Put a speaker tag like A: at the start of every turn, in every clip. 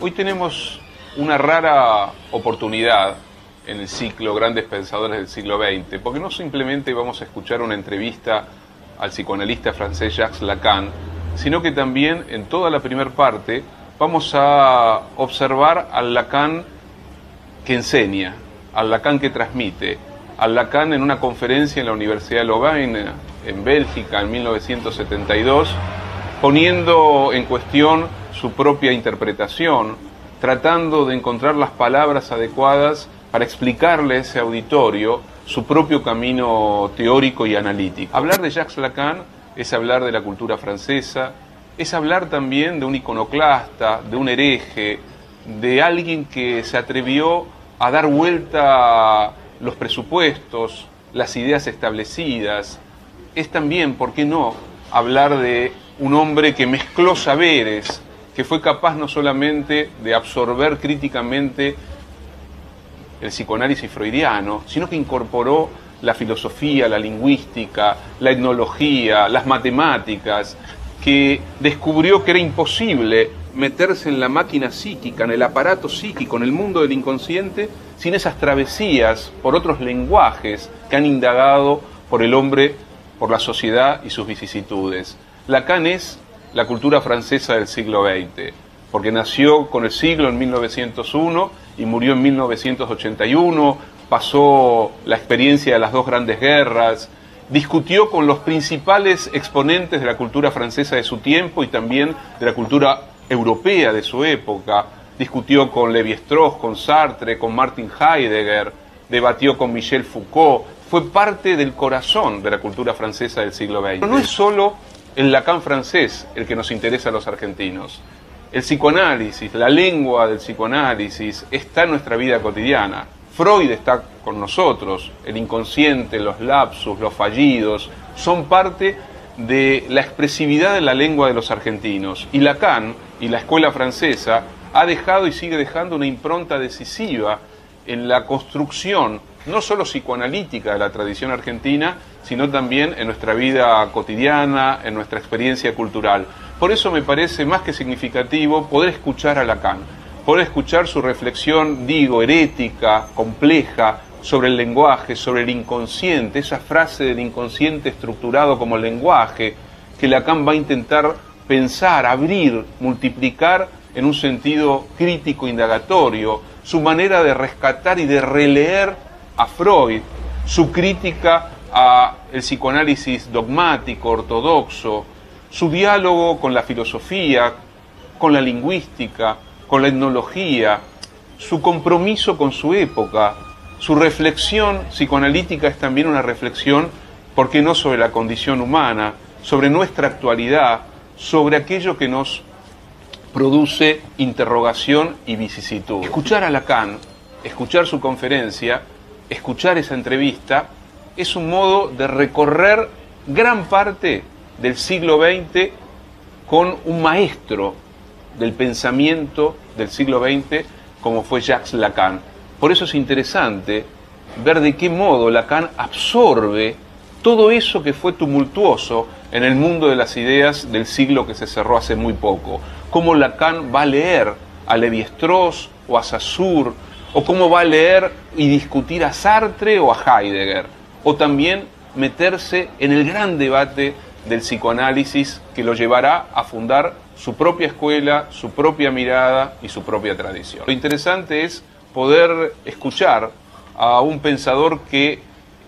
A: Hoy tenemos una rara oportunidad en el ciclo Grandes Pensadores del siglo XX, porque no simplemente vamos a escuchar una entrevista al psicoanalista francés Jacques Lacan, sino que también en toda la primera parte vamos a observar al Lacan que enseña, al Lacan que transmite, al Lacan en una conferencia en la Universidad de Louvain, en Bélgica, en 1972, poniendo en cuestión su propia interpretación, tratando de encontrar las palabras adecuadas para explicarle a ese auditorio su propio camino teórico y analítico. Hablar de Jacques Lacan es hablar de la cultura francesa, es hablar también de un iconoclasta, de un hereje, de alguien que se atrevió a dar vuelta a los presupuestos, las ideas establecidas. Es también, ¿por qué no?, hablar de un hombre que mezcló saberes, que fue capaz no solamente de absorber críticamente el psicoanálisis freudiano, sino que incorporó la filosofía, la lingüística, la etnología, las matemáticas, que descubrió que era imposible meterse en la máquina psíquica, en el aparato psíquico, en el mundo del inconsciente, sin esas travesías por otros lenguajes que han indagado por el hombre, por la sociedad y sus vicisitudes. Lacan es la cultura francesa del siglo XX, porque nació con el siglo en 1901 y murió en 1981, pasó la experiencia de las dos grandes guerras, discutió con los principales exponentes de la cultura francesa de su tiempo y también de la cultura europea de su época, discutió con Lévi-Strauss, con Sartre, con Martin Heidegger, debatió con Michel Foucault, fue parte del corazón de la cultura francesa del siglo XX. Pero no es solo el Lacan francés el que nos interesa a los argentinos. El psicoanálisis, la lengua del psicoanálisis está en nuestra vida cotidiana. Freud está con nosotros, el inconsciente, los lapsus, los fallidos, son parte de la expresividad de la lengua de los argentinos. Y Lacan y la escuela francesa ha dejado y sigue dejando una impronta decisiva en la construcción, no solo psicoanalítica de la tradición argentina, sino también en nuestra vida cotidiana, en nuestra experiencia cultural. Por eso me parece más que significativo poder escuchar a Lacan, poder escuchar su reflexión, digo, herética, compleja, sobre el lenguaje, sobre el inconsciente, esa frase del inconsciente estructurado como lenguaje, que Lacan va a intentar pensar, abrir, multiplicar en un sentido crítico, indagatorio, su manera de rescatar y de releer a Freud, su crítica al psicoanálisis dogmático, ortodoxo, su diálogo con la filosofía, con la lingüística, con la etnología, su compromiso con su época, su reflexión psicoanalítica es también una reflexión, ¿por qué no?, sobre la condición humana, sobre nuestra actualidad, sobre aquello que nos produce interrogación y vicisitud. Escuchar a Lacan, escuchar su conferencia, escuchar esa entrevista, es un modo de recorrer gran parte del siglo XX con un maestro del pensamiento del siglo XX como fue Jacques Lacan. Por eso es interesante ver de qué modo Lacan absorbe todo eso que fue tumultuoso en el mundo de las ideas del siglo que se cerró hace muy poco. Cómo Lacan va a leer a Lévi-Strauss o a Saussure, o cómo va a leer y discutir a Sartre o a Heidegger, o también meterse en el gran debate del psicoanálisis que lo llevará a fundar su propia escuela, su propia mirada y su propia tradición. Lo interesante es poder escuchar a un pensador que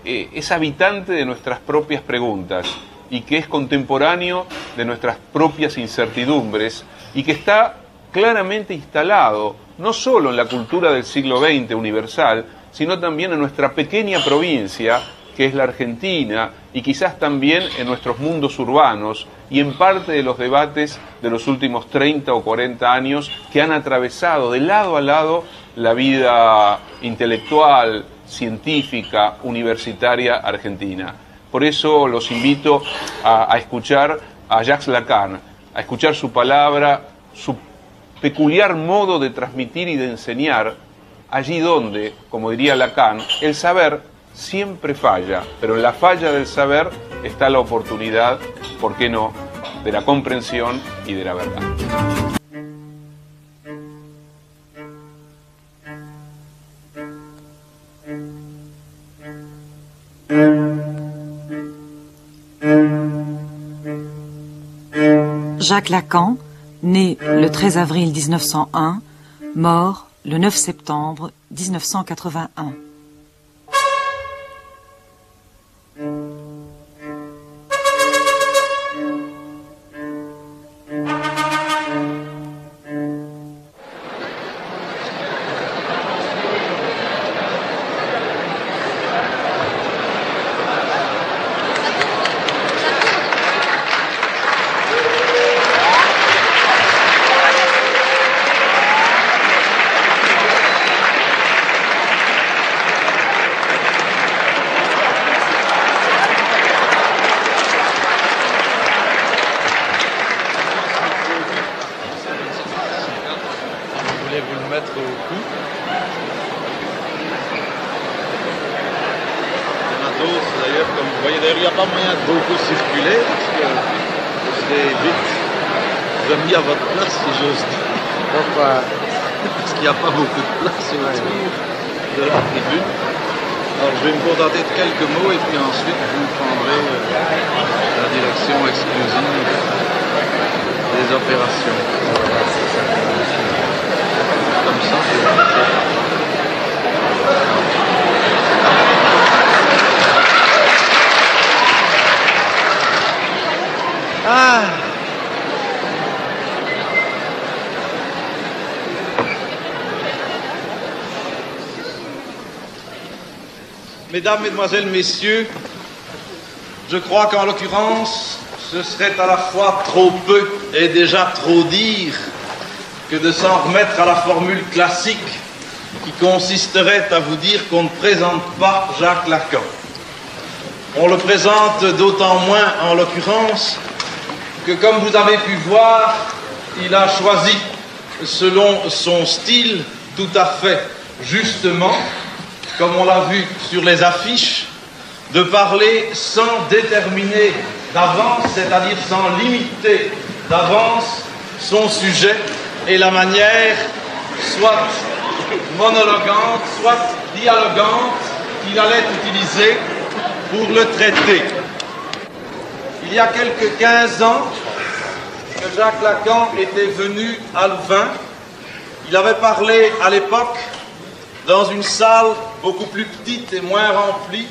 A: es habitante de nuestras propias preguntas y que es contemporáneo de nuestras propias incertidumbres y que está claramente instalado no solo en la cultura del siglo XX universal, sino también en nuestra pequeña provincia, que es la Argentina, y quizás también en nuestros mundos urbanos y en parte de los debates de los últimos 30 o 40 años que han atravesado de lado a lado la vida intelectual, científica, universitaria argentina. Por eso los invito a escuchar a Jacques Lacan, a escuchar su palabra, su peculiar modo de transmitir y de enseñar, allí donde, como diría Lacan, el saber siempre falla, pero en la falla del saber está la oportunidad, ¿por qué no?, de la comprensión y de la verdad.
B: Jacques Lacan, né le 13 avril 1901, mort le 9 septembre 1981.
C: Mesdames, Mesdemoiselles, Messieurs, je crois qu'en l'occurrence, ce serait à la fois trop peu et déjà trop dire que de s'en remettre à la formule classique qui consisterait à vous dire qu'on ne présente pas Jacques Lacan. On le présente d'autant moins en l'occurrence que, comme vous avez pu voir, il a choisi, selon son style, tout à fait justement, comme on l'a vu sur les affiches, de parler sans déterminer d'avance, c'est-à-dire sans limiter d'avance son sujet et la manière, soit monologuante, soit dialogante, qu'il allait utiliser pour le traiter. Il y a quelques 15 ans que Jacques Lacan était venu à Louvain. Il avait parlé à l'époque dans une salle beaucoup plus petite et moins remplie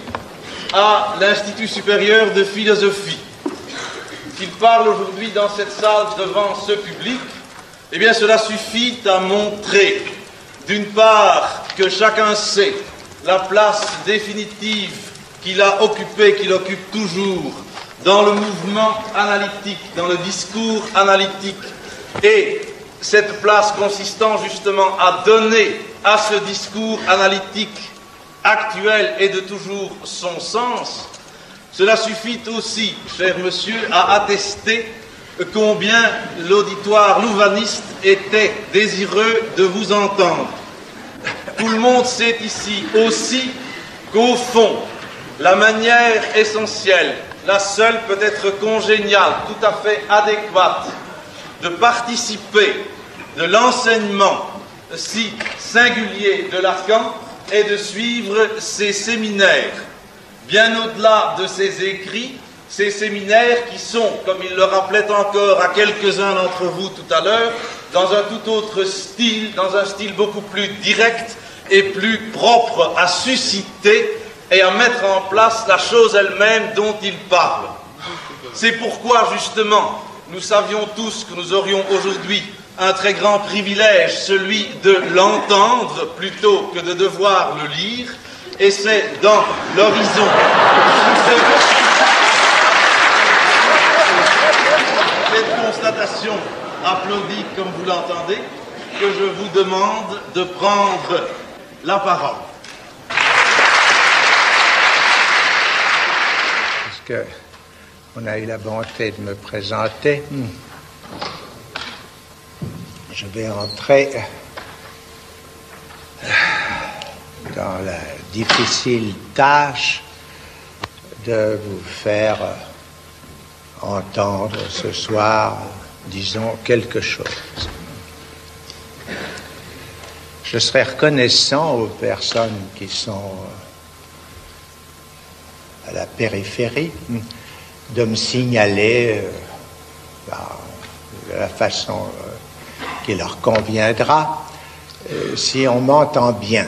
C: à l'Institut supérieur de philosophie. Qu'il parle aujourd'hui dans cette salle devant ce public, eh bien cela suffit à montrer, d'une part, que chacun sait la place définitive qu'il a occupée, qu'il occupe toujours dans le mouvement analytique, dans le discours analytique, et cette place consistant justement à donner à ce discours analytique actuel et de toujours son sens, cela suffit aussi, cher monsieur, à attester combien l'auditoire louvaniste était désireux de vous entendre. Tout le monde sait ici aussi qu'au fond, la manière essentielle, la seule peut-être congéniale, tout à fait adéquate, de participer de l'enseignement si singulier de Lacan est de suivre ses séminaires. Bien au-delà de ses écrits, ces séminaires qui sont, comme il le rappelait encore à quelques-uns d'entre vous tout à l'heure, dans un tout autre style, dans un style beaucoup plus direct et plus propre à susciter et à mettre en place la chose elle-même dont il parle. C'est pourquoi, justement, nous savions tous que nous aurions aujourd'hui un très grand privilège, celui de l'entendre plutôt que de devoir le lire, et c'est dans l'horizon cette constatation applaudie comme vous l'entendez, que je vous demande de prendre la parole.
D: Puisque on a eu la bonté de me présenter, je vais entrer dans la difficile tâche de vous faire entendre ce soir, disons, quelque chose. Je serais reconnaissant aux personnes qui sont à la périphérie de me signaler de la façon qui leur conviendra, si on m'entend bien.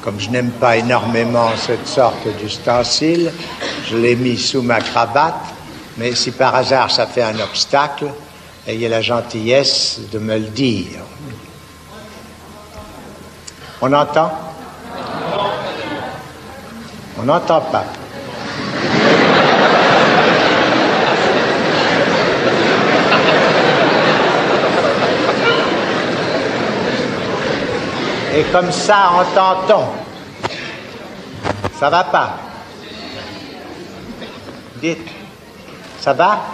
D: Comme je n'aime pas énormément cette sorte d'ustensile, je l'ai mis sous ma cravate, mais si par hasard ça fait un obstacle, ayez la gentillesse de me le dire. On entend? On n'entend pas. Et comme ça, entend-on. Ça va pas? Dites. Ça va?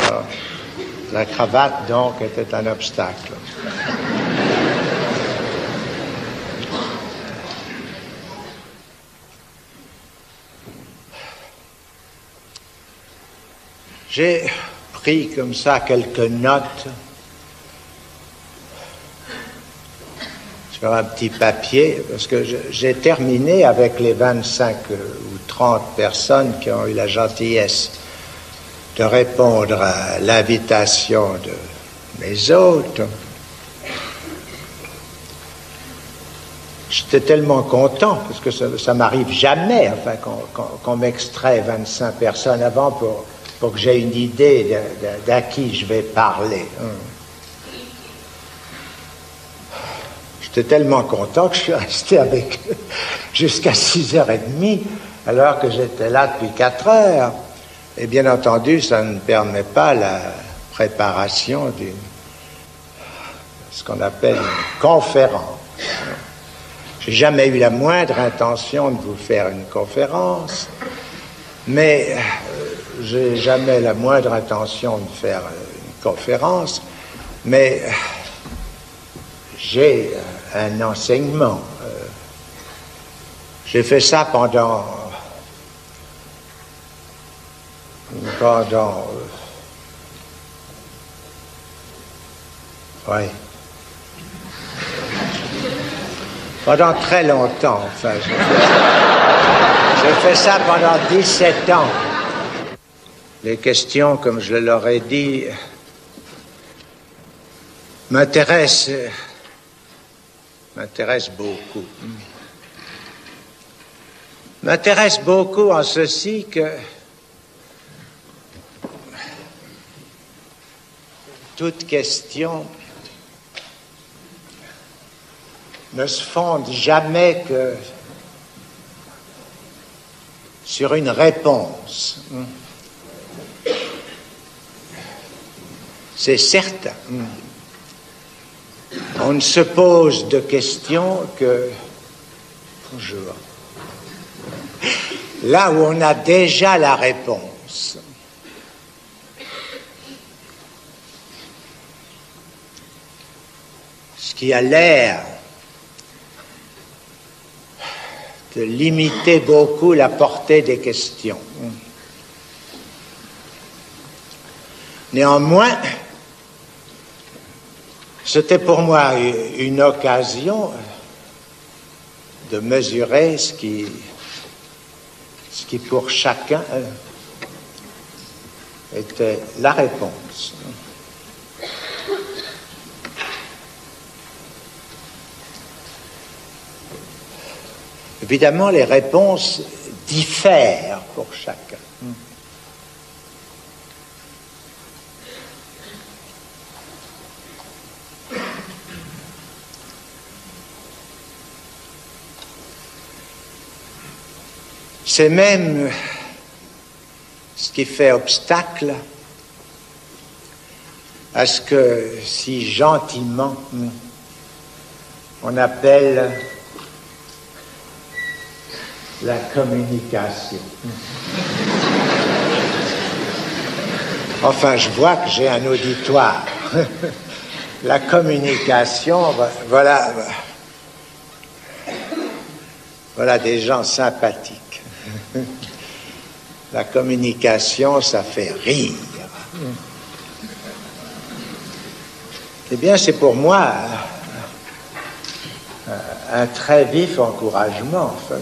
D: Alors, la cravate, donc, était un obstacle. J'ai pris comme ça quelques notes sur un petit papier, parce que j'ai terminé avec les 25 ou 30 personnes qui ont eu la gentillesse de répondre à l'invitation de mes hôtes. J'étais tellement content, parce que ça m'arrive jamais, enfin, qu'on m'extrait 25 personnes avant pour que j'aie une idée d'à qui je vais parler. J'étais tellement content que je suis resté avec eux jusqu'à 6h30, alors que j'étais là depuis 4 heures. Et bien entendu, ça ne permet pas la préparation d'une, ce qu'on appelle une conférence. J'ai jamais eu la moindre intention de vous faire une conférence, mais j'ai jamais la moindre intention de faire une conférence, mais j'ai un enseignement. J'ai fait ça pendant très longtemps, enfin. J'ai fait ça pendant 17 ans. Les questions, comme je leur ai dit, m'intéressent beaucoup. M'intéressent beaucoup en ceci que toute question ne se fonde jamais que sur une réponse. C'est certain. On ne se pose de questions que... Bonjour. Là où on a déjà la réponse. Ce qui a l'air de limiter beaucoup la portée des questions. Néanmoins, c'était pour moi une occasion de mesurer ce qui pour chacun était la réponse. Évidemment, les réponses diffèrent pour chacun. C'est même ce qui fait obstacle à ce que, si gentiment, on appelle la communication. Enfin, je vois que j'ai un auditoire. La communication, voilà des gens sympathiques. La communication, ça fait rire. Eh bien, c'est pour moi un très vif encouragement. Enfin,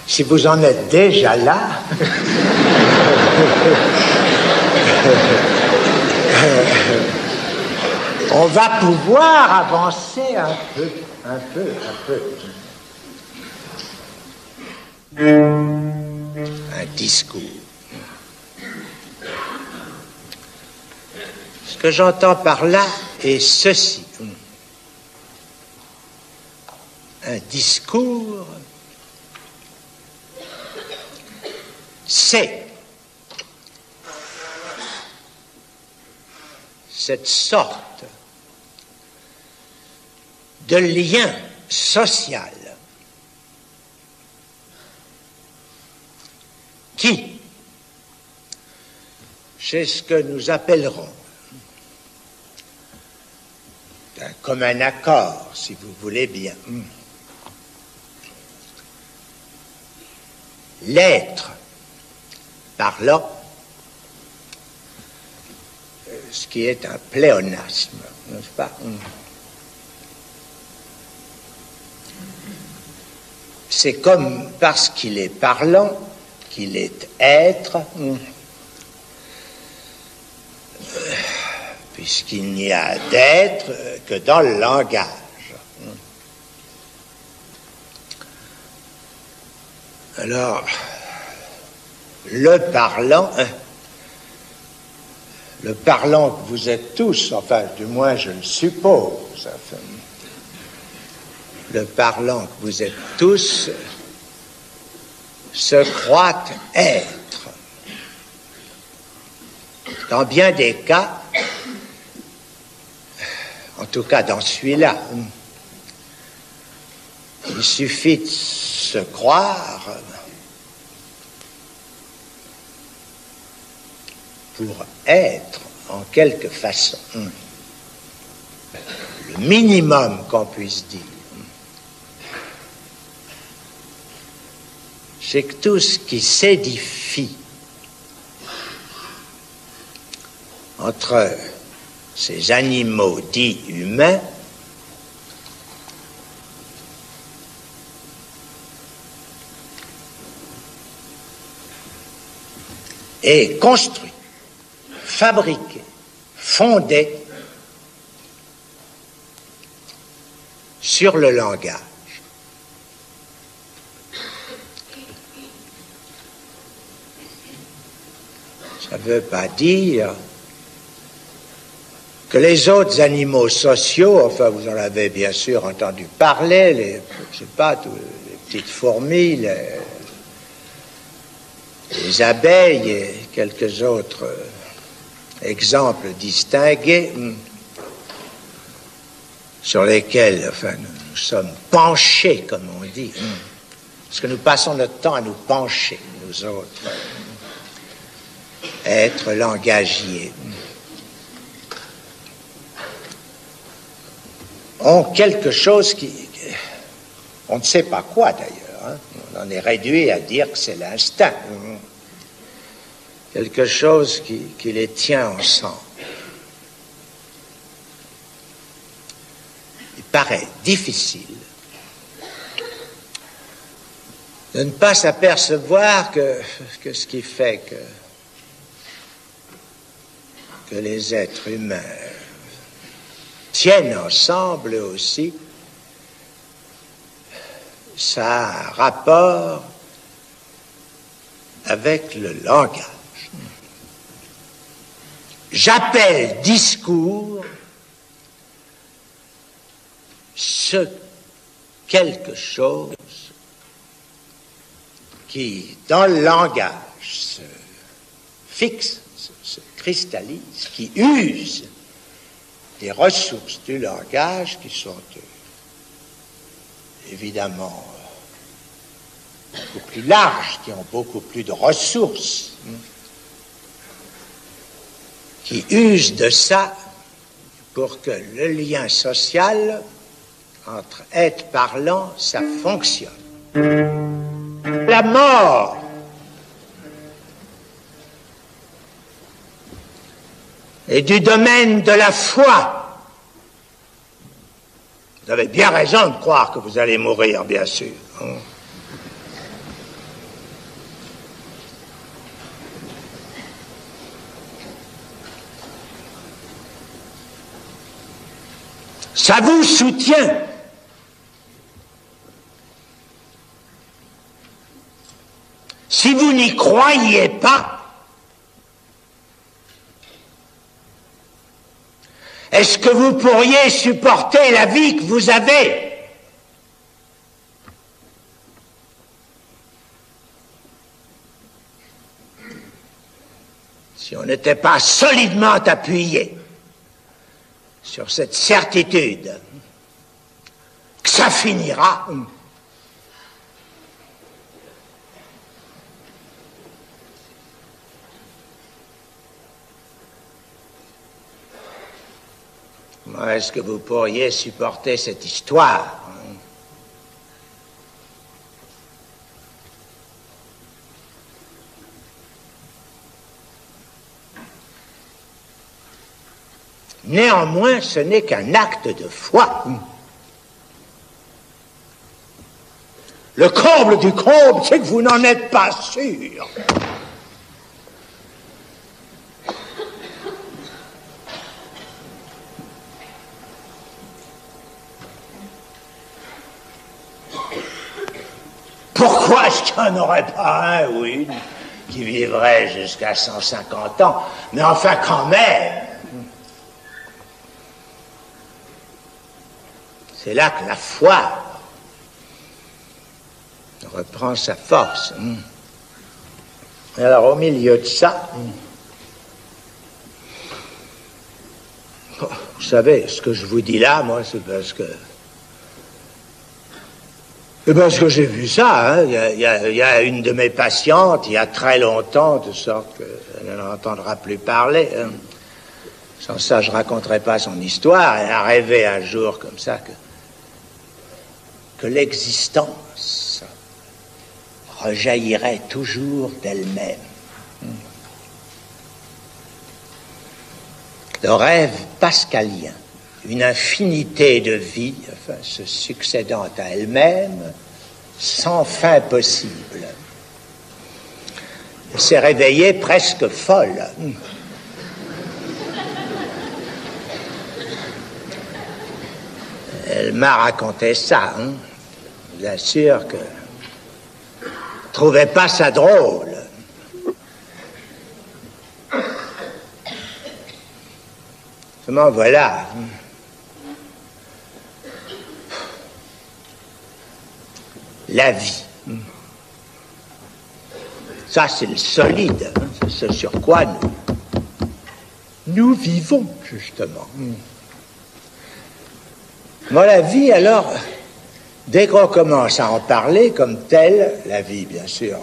D: si vous en êtes déjà là, On va pouvoir avancer un peu. Un discours. Ce que j'entends par là est ceci. Un discours, c'est cette sorte de lien social qui, c'est ce que nous appellerons un commun accord, si vous voulez bien, l'être parlant, ce qui est un pléonasme, n'est-ce pas? C'est comme parce qu'il est parlant, qu'il est être, puisqu'il n'y a d'être que dans le langage. Alors, le parlant que vous êtes tous, enfin, du moins je le suppose, enfin, le parlant que vous êtes tous se croit être. Dans bien des cas, en tout cas dans celui-là, il suffit de se croire pour être en quelque façon. Le minimum qu'on puisse dire, c'est que tout ce qui s'édifie entre ces animaux dits humains est construit, fabriqué, fondé sur le langage. Ça ne veut pas dire que les autres animaux sociaux, enfin vous en avez bien sûr entendu parler, je sais pas, les petites fourmis, les abeilles et quelques autres exemples distingués sur lesquels enfin, nous sommes penchés, comme on dit, parce que nous passons notre temps à nous pencher, nous autres, êtres langagiers, ont quelque chose on ne sait pas quoi d'ailleurs, hein, on en est réduit à dire que c'est l'instinct, quelque chose qui les tient ensemble. Il paraît difficile de ne pas s'apercevoir que ce qui fait que les êtres humains tiennent ensemble aussi, ça a un rapport avec le langage. J'appelle discours ce quelque chose qui, dans le langage, se fixe, se cristallise, qui use des ressources du langage qui sont évidemment beaucoup plus larges, qui ont beaucoup plus de ressources, qui usent de ça pour que le lien social entre être parlant, ça fonctionne. La mort est du domaine de la foi. Vous avez bien raison de croire que vous allez mourir, bien sûr. Ça vous soutient. Si vous n'y croyez pas, est-ce que vous pourriez supporter la vie que vous avez? Si on n'était pas solidement appuyé sur cette certitude que ça finira, comment est-ce que vous pourriez supporter cette histoire? Néanmoins, ce n'est qu'un acte de foi. Le comble du comble, c'est que vous n'en êtes pas sûr. Pourquoi est-ce qu'il n'y en aurait pas un ou une qui vivrait jusqu'à 150 ans? Mais enfin, quand même, c'est là que la foi reprend sa force. Et alors, au milieu de ça, vous savez, ce que je vous dis là, moi, c'est parce que j'ai vu ça, hein. Il y a une de mes patientes, il y a très longtemps, de sorte qu'elle n'en entendra plus parler. Hein. Sans ça, je raconterai pas son histoire. Elle a rêvé un jour comme ça que l'existence rejaillirait toujours d'elle-même. Le rêve pascalien, une infinité de vies, enfin, se succédant à elle-même, sans fin possible. Elle s'est réveillée presque folle. Elle m'a raconté ça, hein. Bien sûr que je ne trouvais pas ça drôle. Seulement voilà. La vie. Ça, c'est le solide. Hein. C'est ce sur quoi nous vivons, justement. Moi, la vie, alors, dès qu'on commence à en parler comme telle, la vie, bien sûr,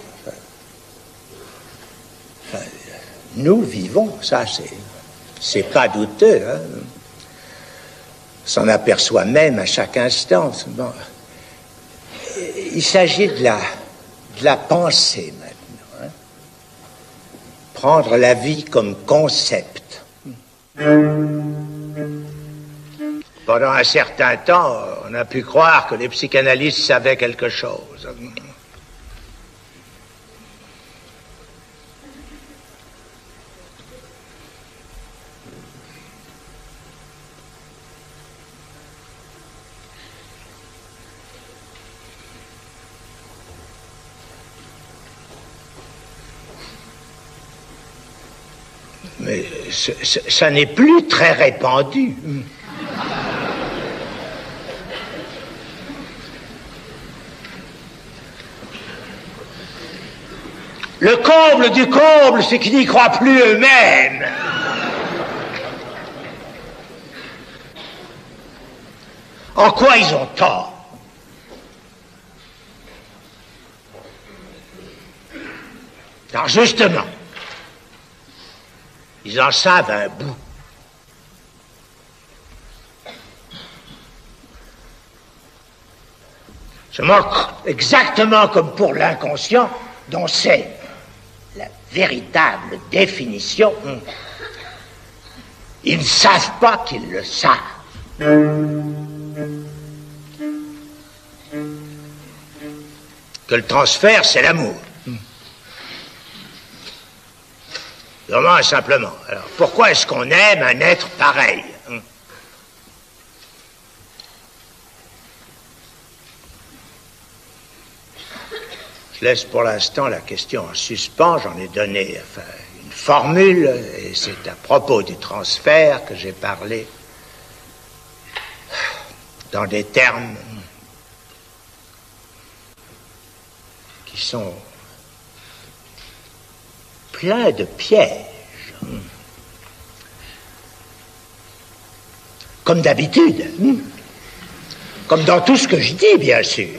D: nous vivons, ça, c'est pas douteux. Hein. On s'en aperçoit même à chaque instant. Bon. Il s'agit de la pensée maintenant. Hein. Prendre la vie comme concept. Pendant un certain temps, on a pu croire que les psychanalystes savaient quelque chose. Mais ça n'est plus très répandu. Le comble du comble, c'est qu'ils n'y croient plus eux-mêmes. En quoi ils ont tort? Alors justement, ils en savent un bout. Je manque exactement comme pour l'inconscient, dont c'est la véritable définition. Ils ne savent pas qu'ils le savent. Que le transfert, c'est l'amour. Vraiment et simplement. Alors, pourquoi est-ce qu'on aime un être pareil? laisse pour l'instant la question en suspens. J'en ai donné une formule, et c'est à propos du transfert que j'ai parlé dans des termes qui sont pleins de pièges. Comme d'habitude. Comme dans tout ce que je dis, bien sûr.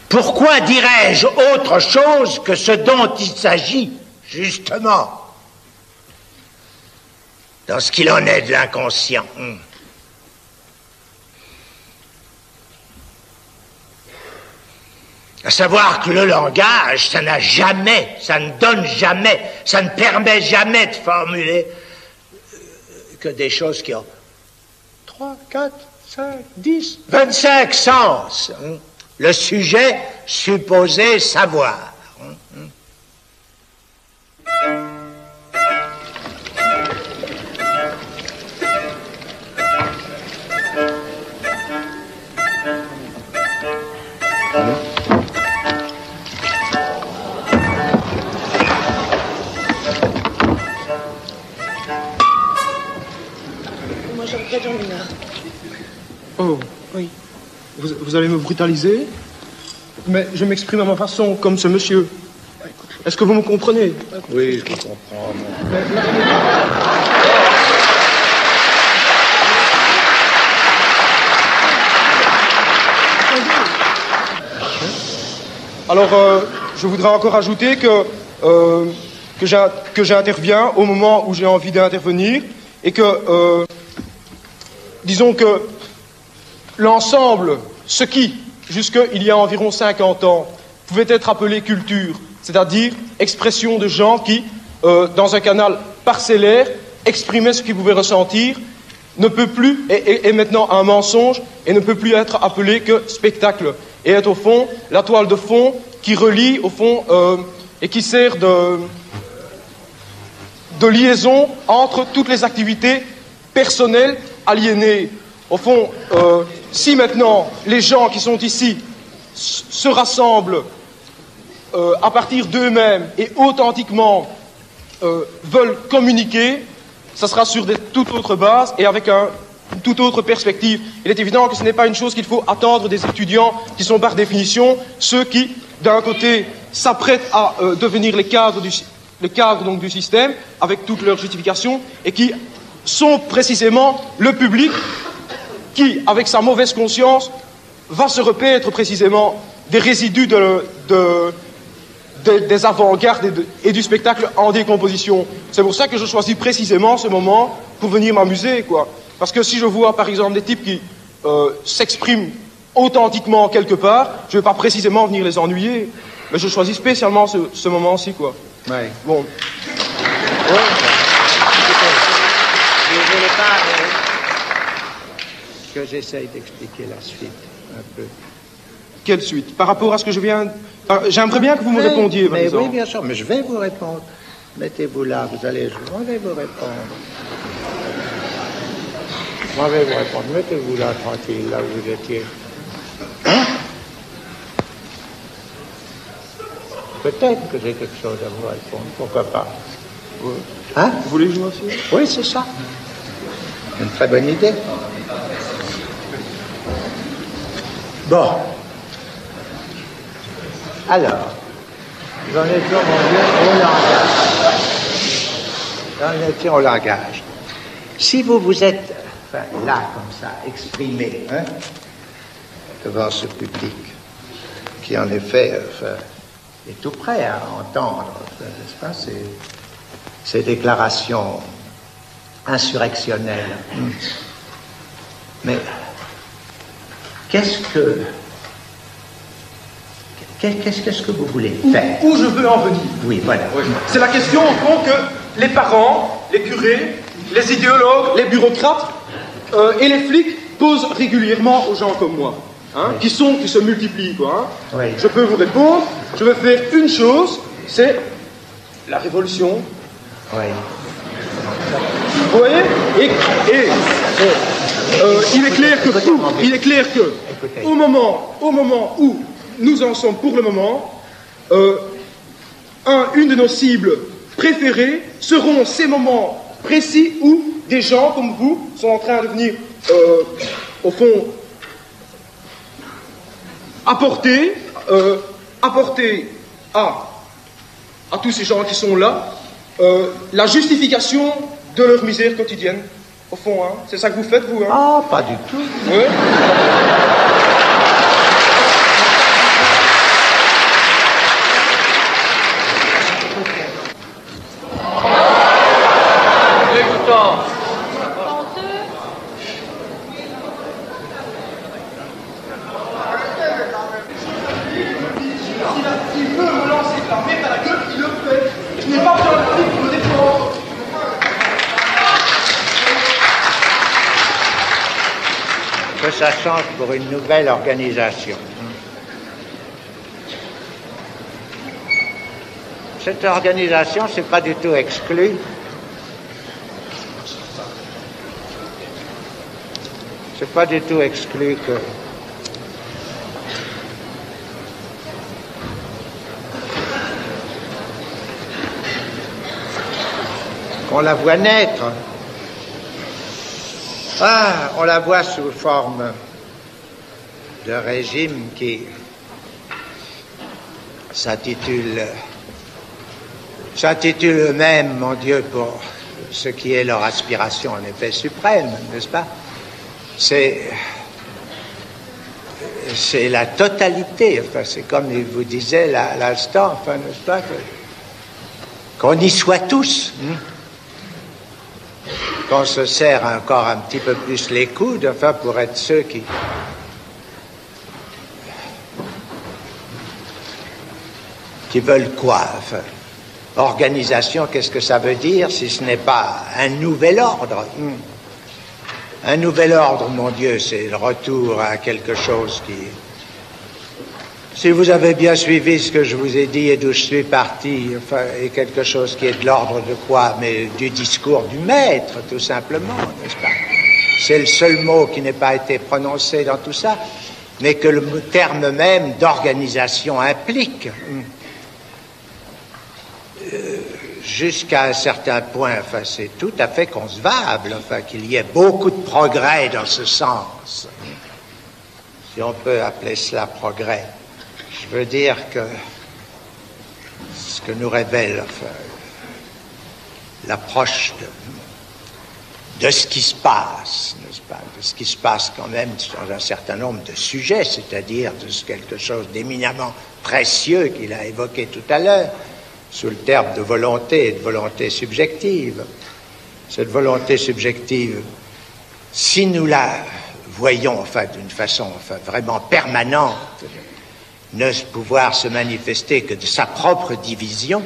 D: Pourquoi dirais-je autre chose que ce dont il s'agit, justement, dans ce qu'il en est de l'inconscient? À savoir que le langage, ça ne donne jamais, ça ne permet jamais de formuler que des choses qui ont 3, 4, 5, 10, 25 sens. Le sujet supposé savoir.
E: Moi, j'aimerais dormir.
F: Oh, oui. Vous allez me brutaliser, mais je m'exprime à ma façon, comme ce monsieur. Est-ce que vous me comprenez?
D: Oui, je vous comprends.
F: Alors, je voudrais encore ajouter que j'interviens au moment où j'ai envie d'intervenir et que, disons que l'ensemble, ce qui, jusqu'il y a environ 50 ans, pouvait être appelé culture, c'est-à-dire expression de gens qui, dans un canal parcellaire, exprimaient ce qu'ils pouvaient ressentir, ne peut plus, est maintenant un mensonge, et ne peut plus être appelé que spectacle, et être au fond la toile de fond qui relie, au fond, et qui sert de liaison entre toutes les activités personnelles aliénées. Au fond, si maintenant les gens qui sont ici se rassemblent à partir d'eux-mêmes et authentiquement veulent communiquer, ça sera sur des toutes autres bases et avec une toute autre perspective. Il est évident que ce n'est pas une chose qu'il faut attendre des étudiants qui sont par définition ceux qui, d'un côté, s'apprêtent à devenir les cadres donc, du système avec toutes leurs justifications et qui sont précisément le public qui, avec sa mauvaise conscience, va se repaître précisément des résidus des avant-gardes et du spectacle en décomposition. C'est pour ça que je choisis précisément ce moment pour venir m'amuser, quoi. Parce que si je vois, par exemple, des types qui s'expriment authentiquement quelque part, je ne vais pas précisément venir les ennuyer, mais je choisis spécialement ce moment-ci, quoi.
D: Ouais.
F: Bon.
D: Ouais. Je voulais pas que j'essaye d'expliquer la suite un peu.
F: Quelle suite? Par rapport à ce que je viens... J'aimerais bien que vous me répondiez, par exemple.
D: Oui, bien sûr, mais je vais vous répondre. Mettez-vous là, je vais vous répondre. Je vais vous répondre. Mettez-vous là, tranquille, là où vous étiez. Hein? Peut-être que j'ai quelque chose à vous répondre, pourquoi pas. Hein?
F: Vous voulez jouer aussi?
D: Oui, c'est ça. Une très bonne idée. Bon. Alors, j'en étais, mon Dieu, au langage. J'en étais au langage. Si vous vous êtes, enfin, là, comme ça, exprimé, hein, devant ce public, qui en effet, est tout prêt à entendre, n'est-ce pas, ces déclarations insurrectionnelles. Mais qu'est-ce que vous voulez faire?
F: Où je veux en venir?
D: Oui, voilà.
F: Oui. C'est la question, au fond, que les parents, les curés, les idéologues, les bureaucrates et les flics posent régulièrement aux gens comme moi, hein, oui. qui se multiplient, quoi. Hein.
D: Oui.
F: Je peux vous répondre, je vais faire une chose, c'est la révolution.
D: Oui.
F: Vous voyez? il est clair que au moment où nous en sommes pour le moment, une de nos cibles préférées seront ces moments précis où des gens comme vous sont en train de venir, au fond, apporter à tous ces gens qui sont là la justification de leur misère quotidienne. Au fond, hein, c'est ça que vous faites, vous, hein?
D: Ah, pas du tout.
F: Ouais.
D: Que ça change pour une nouvelle organisation. Cette organisation, c'est pas du tout exclu. C'est pas du tout exclu qu'on la voit naître. Ah, on la voit sous forme de régime qui s'intitule eux-mêmes, mon Dieu, pour ce qui est leur aspiration en effet suprême, n'est-ce pas? C'est la totalité, enfin, c'est comme il vous disait à l'instant, enfin, n'est-ce pas, qu'on y soit tous. Qu'on se serre encore un petit peu plus les coudes, enfin, pour être ceux qui veulent quoi, enfin. Organisation, qu'est-ce que ça veut dire si ce n'est pas un nouvel ordre? Un nouvel ordre, mon Dieu, c'est le retour à quelque chose qui... Si vous avez bien suivi ce que je vous ai dit et d'où je suis parti, enfin, est quelque chose qui est de l'ordre de quoi? Mais du discours du maître, tout simplement, n'est-ce pas? C'est le seul mot qui n'ait pas été prononcé dans tout ça, mais que le terme même d'organisation implique. Jusqu'à un certain point, enfin, c'est tout à fait concevable, enfin, qu'il y ait beaucoup de progrès dans ce sens. Si on peut appeler cela progrès. Je veux dire que ce que nous révèle, enfin, l'approche de ce qui se passe, n'est-ce pas, de ce qui se passe quand même dans un certain nombre de sujets, c'est-à-dire de quelque chose d'éminemment précieux qu'il a évoqué tout à l'heure, sous le terme de volonté et de volonté subjective. Cette volonté subjective, si nous la voyons, enfin, d'une façon, enfin, vraiment permanente, ne pouvoir se manifester que de sa propre division,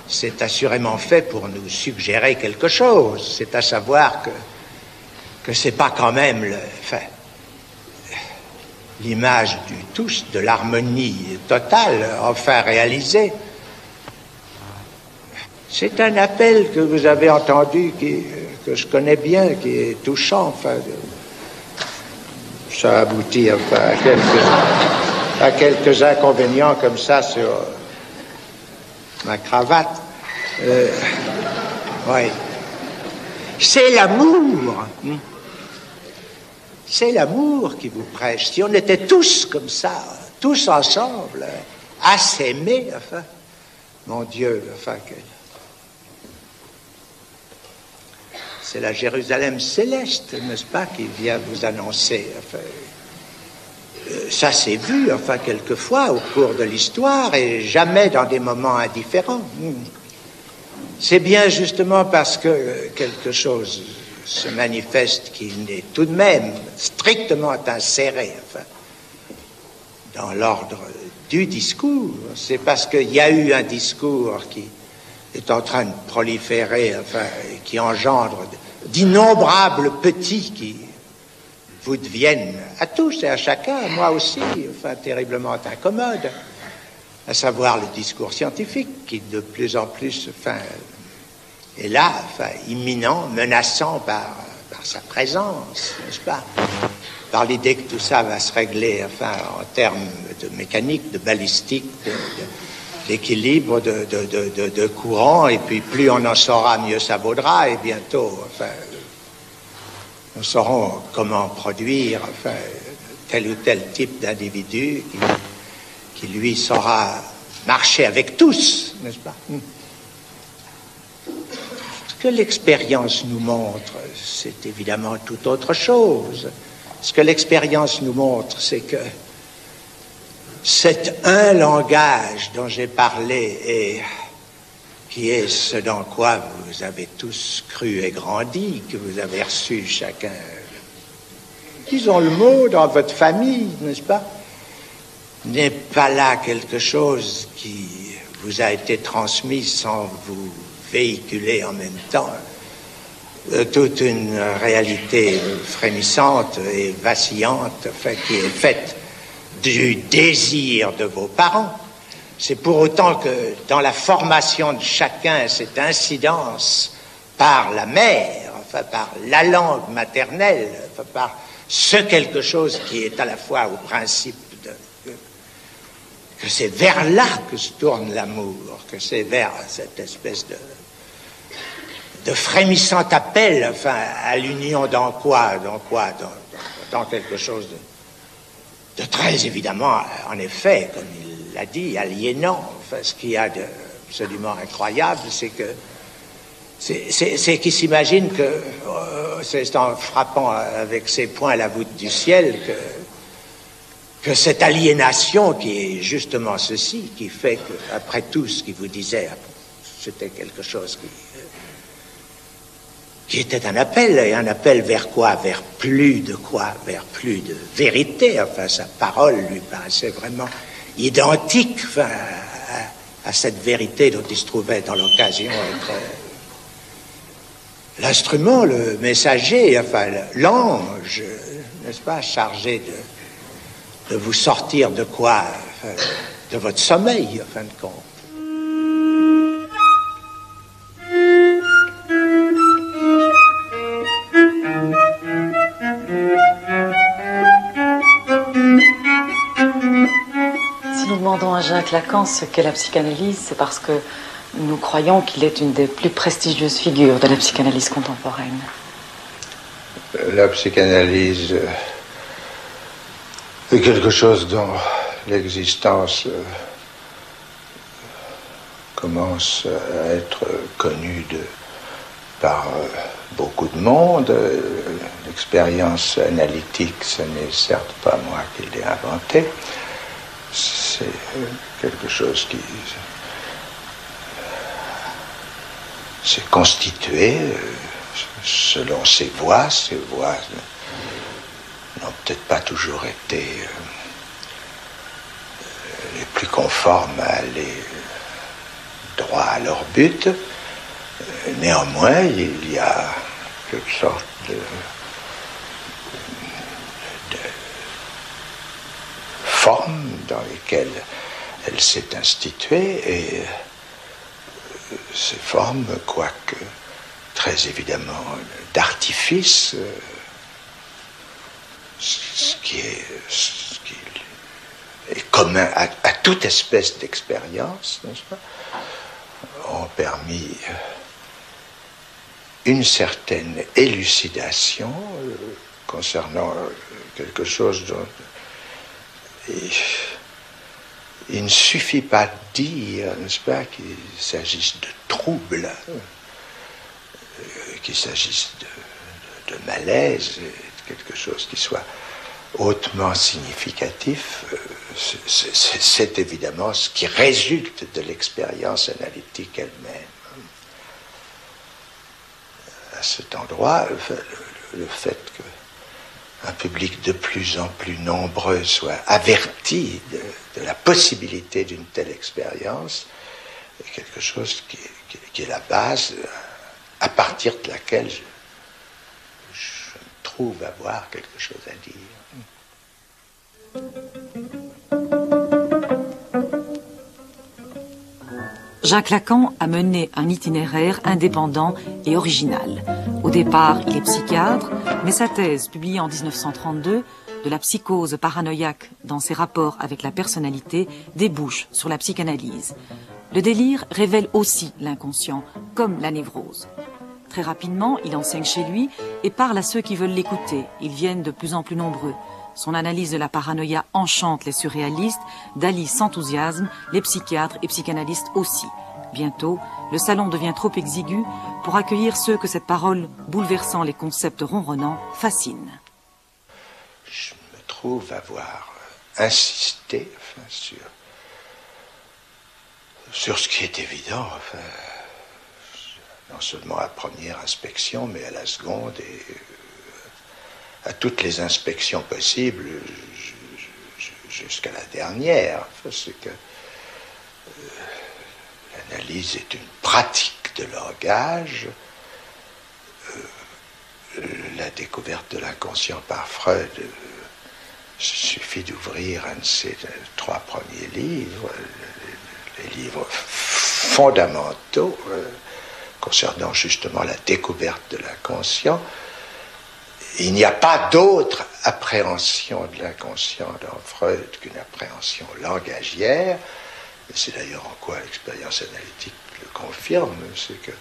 D: c'est assurément fait pour nous suggérer quelque chose. C'est à savoir que c'est pas quand même l'image du tous, de l'harmonie totale, enfin réalisée. C'est un appel que vous avez entendu, que je connais bien, qui est touchant, enfin, ça aboutit, enfin, à quelques inconvénients comme ça sur ma cravate. Oui. C'est l'amour. C'est l'amour qui vous prêche. Si on était tous comme ça, tous ensemble, à s'aimer, enfin, mon Dieu, enfin, c'est la Jérusalem céleste, n'est-ce pas, qui vient vous annoncer, enfin, ça s'est vu, enfin, quelquefois au cours de l'histoire et jamais dans des moments indifférents. C'est bien justement parce que quelque chose se manifeste qui n'est tout de même strictement inséré, enfin, dans l'ordre du discours. C'est parce qu'il y a eu un discours qui est en train de proliférer, enfin, qui engendre d'innombrables petits qui vous deviennent à tous et à chacun, à moi aussi, enfin, terriblement incommode, à savoir le discours scientifique qui de plus en plus, enfin, est là, enfin, imminent, menaçant par par sa présence, n'est-ce pas? Par l'idée que tout ça va se régler, enfin, en termes de mécanique, de balistique, d'équilibre, de courant, et puis plus on en saura, mieux ça vaudra, et bientôt, enfin, nous saurons comment produire, enfin, tel ou tel type d'individu qui lui saura marcher avec tous, n'est-ce pas? Ce que l'expérience nous montre, c'est évidemment tout autre chose. Ce que l'expérience nous montre, c'est que cet un langage dont j'ai parlé et qui est ce dans quoi vous avez tous cru et grandi, que vous avez reçu chacun, disons le mot, dans votre famille, n'est-ce pas, n'est pas là quelque chose qui vous a été transmis sans vous véhiculer en même temps toute une réalité frémissante et vacillante, enfin, qui est faite du désir de vos parents. C'est pour autant que dans la formation de chacun, cette incidence par la mère, enfin par la langue maternelle, enfin par ce quelque chose qui est à la fois au principe que c'est vers là que se tourne l'amour, que c'est vers cette espèce de frémissant appel, enfin, à l'union dans quelque chose de très évidemment, en effet, comme il l'a dit, aliénant. Enfin, ce qu'il y a d'absolument incroyable, c'est que c'est qu'il s'imagine que c'est en frappant avec ses poings la voûte du ciel que cette aliénation qui est justement ceci, qui fait que, après tout ce qu'il vous disait, c'était quelque chose qui était un appel, et un appel vers quoi? Vers plus de quoi? Vers plus de vérité. Enfin, sa parole lui paraissait vraiment identique, enfin, à cette vérité dont il se trouvait dans l'occasion être l'instrument, le messager, enfin, l'ange, n'est-ce pas, chargé de vous sortir de quoi? Enfin, de votre sommeil, en fin de compte.
B: Si nous demandons à Jacques Lacan ce qu'est la psychanalyse, c'est parce que nous croyons qu'il est une des plus prestigieuses figures de la psychanalyse contemporaine.
E: La psychanalyse est quelque chose dont l'existence commence à être connue par beaucoup de monde. L'expérience analytique, ce n'est certes pas moi qui l'ai inventée. C'est quelque chose qui s'est constitué selon ses voies. Ces voies n'ont peut-être pas toujours été les plus conformes à aller droit à leur but. Néanmoins, il y a quelque sorte de formes dans lesquelles elle s'est instituée, et ces formes, quoique très évidemment d'artifice, ce qui est commun à toute espèce d'expérience, n'est-ce pas, ont permis une certaine élucidation concernant quelque chose dont il ne suffit pas de dire, n'est-ce pas, qu'il s'agisse de troubles, qu'il s'agisse de malaise, de quelque chose qui soit hautement significatif. C'est évidemment ce qui résulte de l'expérience analytique elle-même. À cet endroit, le fait qu'un public de plus en plus nombreux soit averti de la possibilité d'une telle expérience est quelque chose qui est la base à partir de laquelle je trouve avoir quelque chose à dire.
B: Jacques Lacan a mené un itinéraire indépendant et original. Au départ, il est psychiatre, mais sa thèse, publiée en 1932, de la psychose paranoïaque dans ses rapports avec la personnalité, débouche sur la psychanalyse. Le délire révèle aussi l'inconscient, comme la névrose. Très rapidement, il enseigne chez lui et parle à ceux qui veulent l'écouter. Ils viennent de plus en plus nombreux. Son analyse de la paranoïa enchante les surréalistes, Dali s'enthousiasme, les psychiatres et psychanalystes aussi. Bientôt, le salon devient trop exigu pour accueillir ceux que cette parole, bouleversant les concepts ronronnants, fascine.
E: Je me trouve avoir insisté sur ce qui est évident, non seulement à la première inspection, mais à la seconde et à toutes les inspections possibles jusqu'à la dernière. C'est que l'analyse est une pratique de langage. La découverte de l'inconscient par Freud, il suffit d'ouvrir un de ses 3 premiers livres, les livres fondamentaux concernant justement la découverte de l'inconscient. Il n'y a pas d'autre appréhension de l'inconscient dans Freud qu'une appréhension langagière. Et c'est d'ailleurs en quoi l'expérience analytique le confirme, c'est que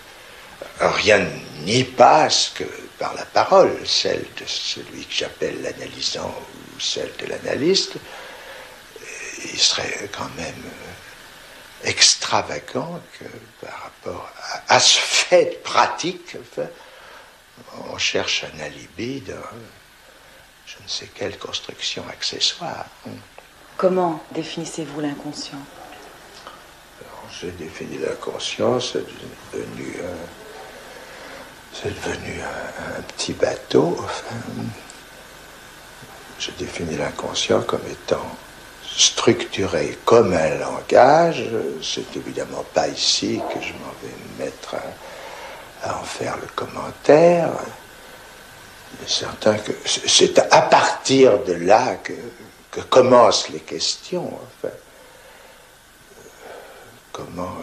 E: rien n'y passe que par la parole, celle de celui que j'appelle l'analysant ou celle de l'analyste. Il serait quand même extravagant que par rapport à ce fait pratique, on cherche un alibi dans je ne sais quelle construction accessoire.
B: Comment définissez-vous l'inconscient?
E: J'ai défini l'inconscient, c'est devenu un petit bateau. J'ai défini l'inconscient comme étant structuré comme un langage. C'est évidemment pas ici que je m'en vais mettre à en faire le commentaire. Il est certain que c'est à partir de là que commencent les questions. Enfin, comment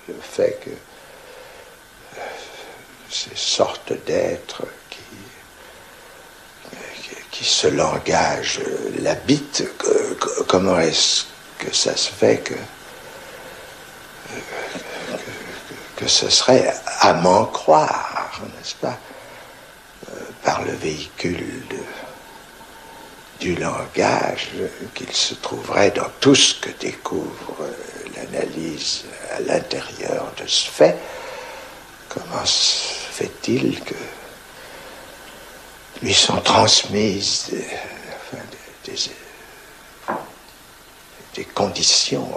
E: le fait que ces sortes d'êtres qui ce langage l'habitent, comment est-ce que ça se fait que ce serait à m'en croire, n'est-ce pas, par le véhicule du langage qu'il se trouverait dans tout ce que découvre l'analyse à l'intérieur de ce fait. Comment se fait-il que lui sont transmises des conditions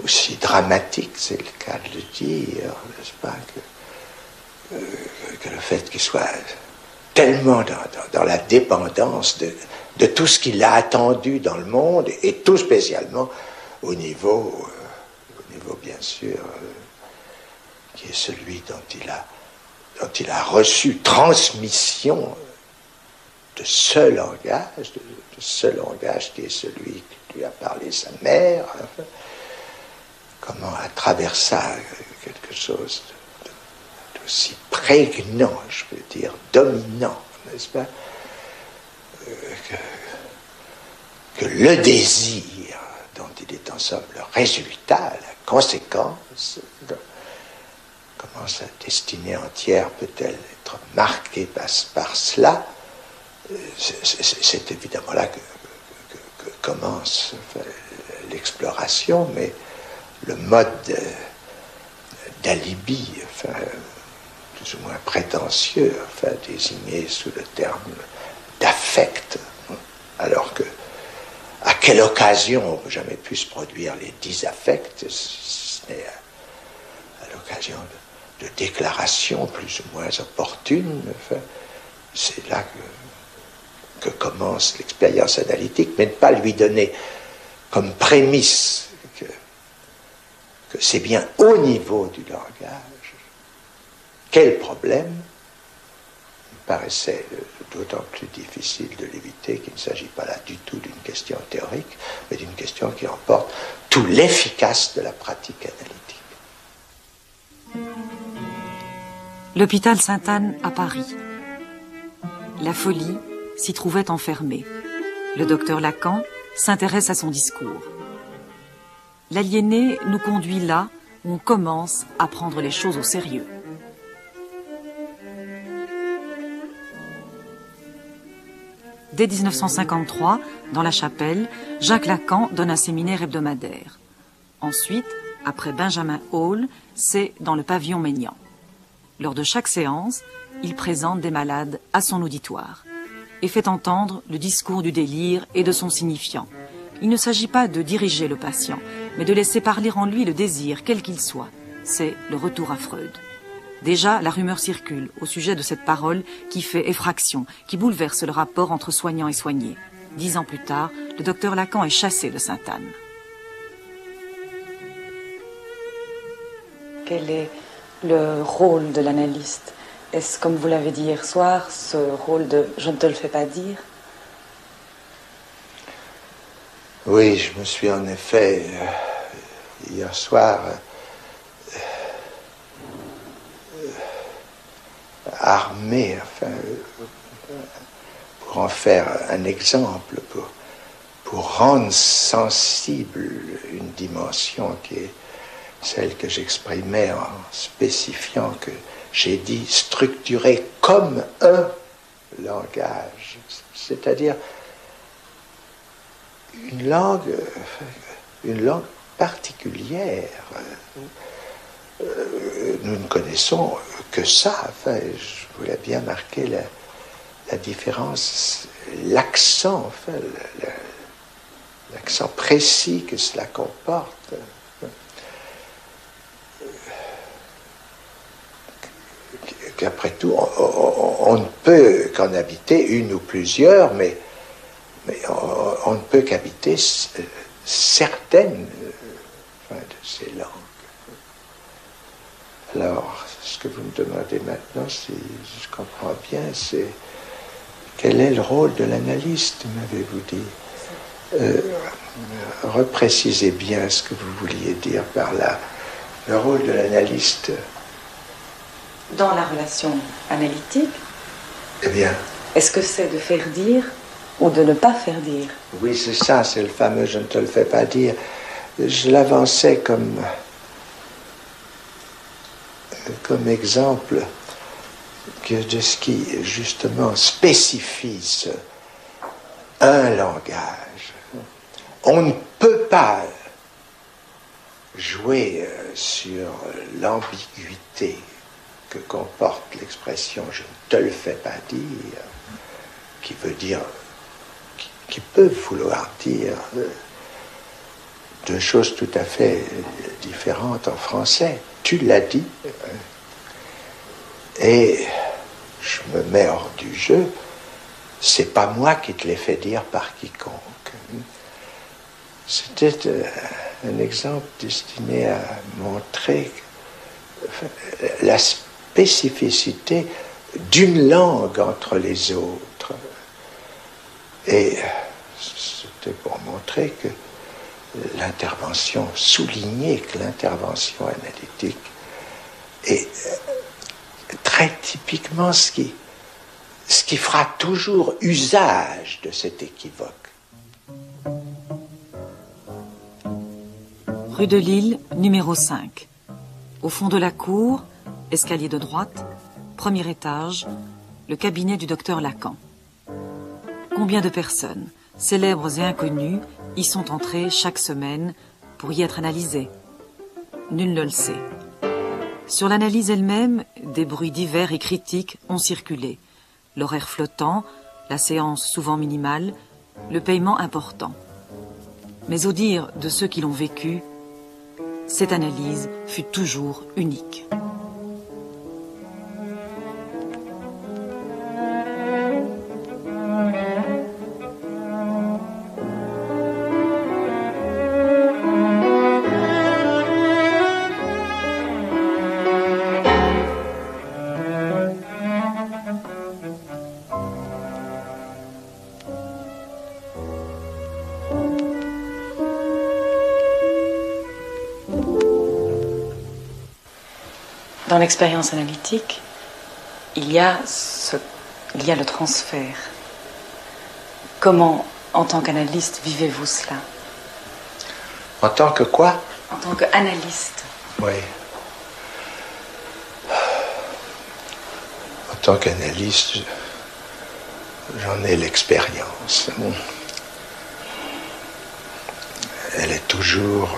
E: aussi dramatiques, c'est le cas de le dire, n'est-ce pas, que le fait qu'il soit tellement dans la dépendance de tout ce qu'il a attendu dans le monde, et tout spécialement au niveau bien sûr, qui est celui dont il a reçu transmission de ce langage qui est celui qui lui a parlé sa mère. Comment, à travers ça, quelque chose d'aussi prégnant, je peux dire, dominant, n'est-ce pas, que le désir dont il est en somme le résultat, la conséquence, comment sa destinée entière peut-elle être marquée par cela? C'est évidemment là que commence l'exploration, mais le mode d'alibi, plus ou moins prétentieux, désigné sous le terme d'affect, alors que à quelle occasion on n'a jamais pu se produire les 10 affects, ce n'est à l'occasion de déclarations plus ou moins opportunes. C'est là que commence l'expérience analytique, mais ne pas lui donner comme prémisse que c'est bien au niveau du langage. Quel problème? Il me paraissait d'autant plus difficile de l'éviter qu'il ne s'agit pas là du tout d'une question théorique, mais d'une question qui emporte tout l'efficace de la pratique analytique.
B: L'hôpital Sainte-Anne à Paris. La folie s'y trouvait enfermée. Le docteur Lacan s'intéresse à son discours. L'aliéné nous conduit là où on commence à prendre les choses au sérieux. Dès 1953, dans la Chapelle, Jacques Lacan donne un séminaire hebdomadaire. Ensuite, après Benjamin Hall, c'est dans le pavillon Maignan. Lors de chaque séance, il présente des malades à son auditoire et fait entendre le discours du délire et de son signifiant. Il ne s'agit pas de diriger le patient, mais de laisser parler en lui le désir, quel qu'il soit. C'est le retour à Freud. Déjà, la rumeur circule au sujet de cette parole qui fait effraction, qui bouleverse le rapport entre soignant et soigné. 10 ans plus tard, le docteur Lacan est chassé de Sainte-Anne.
G: Quel est le rôle de l'analyste? Est-ce, comme vous l'avez dit hier soir, ce rôle de « je ne te le fais pas dire » ?
E: Oui, je me suis en effet, hier soir, armé, enfin, pour en faire un exemple, pour rendre sensible une dimension qui est celle que j'exprimais en spécifiant que j'ai dit structuré comme un langage, c'est-à-dire une langue particulière. Nous ne connaissons que ça. Enfin, je voulais bien marquer la différence, l'accent, enfin, l'accent précis que cela comporte. Qu'après tout, on ne peut qu'en habiter une ou plusieurs, mais on ne peut qu'habiter certaines de ces langues. Alors, ce que vous me demandez maintenant, si je comprends bien, c'est quel est le rôle de l'analyste, m'avez-vous dit? Reprécisez bien ce que vous vouliez dire par là. Le rôle de l'analyste.
G: Dans la relation analytique,
E: Eh bien,
G: est-ce que c'est de faire dire ou de ne pas faire dire?
E: oui, c'est ça, c'est le fameux « je ne te le fais pas dire ». Je l'avançais comme exemple de ce qui, justement, spécifie un langage. On ne peut pas jouer sur l'ambiguïté que comporte l'expression « je ne te le fais pas dire », qui veut dire, qui peut vouloir dire deux choses tout à fait différentes en français. Tu l'as dit, et je me mets hors du jeu, c'est pas moi qui te l'ai fait dire par quiconque. C'était un exemple destiné à montrer la spécificité d'une langue entre les autres. Et c'était pour montrer que l'intervention, souligner que l'intervention analytique est très typiquement ce qui fera toujours usage de cet équivoque.
B: Rue de Lille, numéro 5. Au fond de la cour, escalier de droite, premier étage, le cabinet du docteur Lacan. Combien de personnes, célèbres et inconnues, y sont entrées chaque semaine pour y être analysées? Nul ne le sait. Sur l'analyse elle-même, des bruits divers et critiques ont circulé. L'horaire flottant, la séance souvent minimale, le paiement important. Mais au dire de ceux qui l'ont vécu, cette analyse fut toujours unique.
G: Dans l'expérience analytique, il y a le transfert. Comment, en tant qu'analyste, vivez-vous cela?
E: En tant que quoi?
G: En tant qu'analyste.
E: Oui. En tant qu'analyste, j'en ai l'expérience. Elle est toujours,